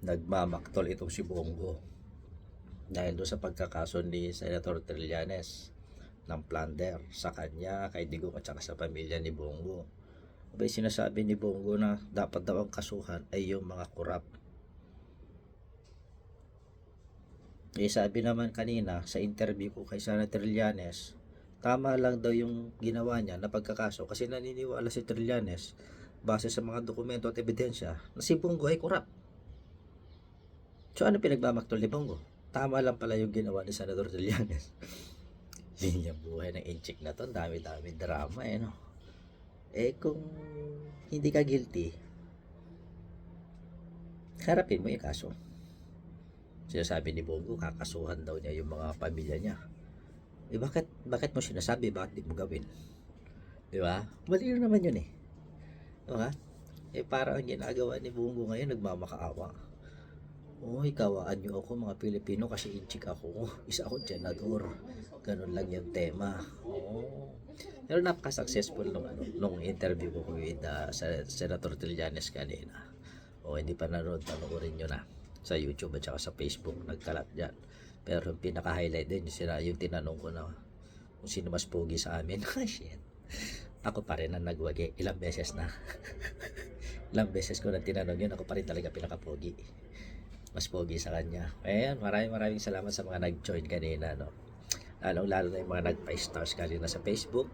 nagmamaktol itong si Bongo dahil doon sa pagkakaso ni Senator Trillanes ng plunder sa kanya, kay Digong at saka sa pamilya ni Bongo. Abay, sinasabi ni Bongo na dapat daw ang kasuhan ay yung mga korap. Eh, sabi naman kanina sa interview ko kay Senator Trillanes, tama lang daw yung ginawa niya na pagkakaso kasi naniniwala si Trillanes base sa mga dokumento at ebidensya na si Bongo ay korap. So ano pinagmamaktol ni Bongo? Tama lang pala yung ginawa ni Senator Trillanes. Linya buhay ng inchik na to, dami-dami drama no. Eh kung hindi ka guilty, harapin mo yung kaso. Sinasabi ni Bongo, kakasuhan daw niya yung mga pamilya niya. Eh bakit mo sinasabi, bakit di mo gawin? Di ba? Mali naman yun eh. Diba? Eh parang ang ginagawa ni Bongo ngayon, nagmamakaawa. Uy, kawaan nyo ako mga Pilipino kasi inchik ako. Isa ako senador. Ganun lang yung tema. Oh. Pero napaka-successful nung interview ko with Senator Trillanes kanina. O hindi pa panoorin nyo na sa YouTube at saka sa Facebook. Nagkalat dyan. Pero yung pinaka-highlight din yung tinanong ko na kung sino mas pogi sa amin. Shit. Ako pa rin ang nagwagi. Ilang beses na. Ilang beses ko na tinanong yun. Ako pa rin talaga pinaka-pogi. Mas pogi sa kanya. Ayan, maraming salamat sa mga nag-join kanina, no? Lalo na yung mga nagpa-stars kanina sa Facebook.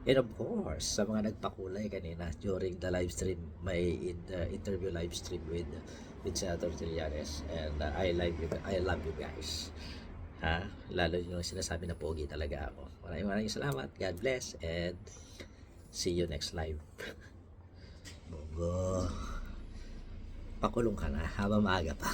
And of course, sa mga nagpakulay kanina during the live stream, may interview live stream with Senator Trillanes. And I love you guys. Ha? Lalo yung sinasabi na pogi talaga ako. Maraming salamat. God bless and see you next live. Bongo. Pakulong ka na habang maaga pa.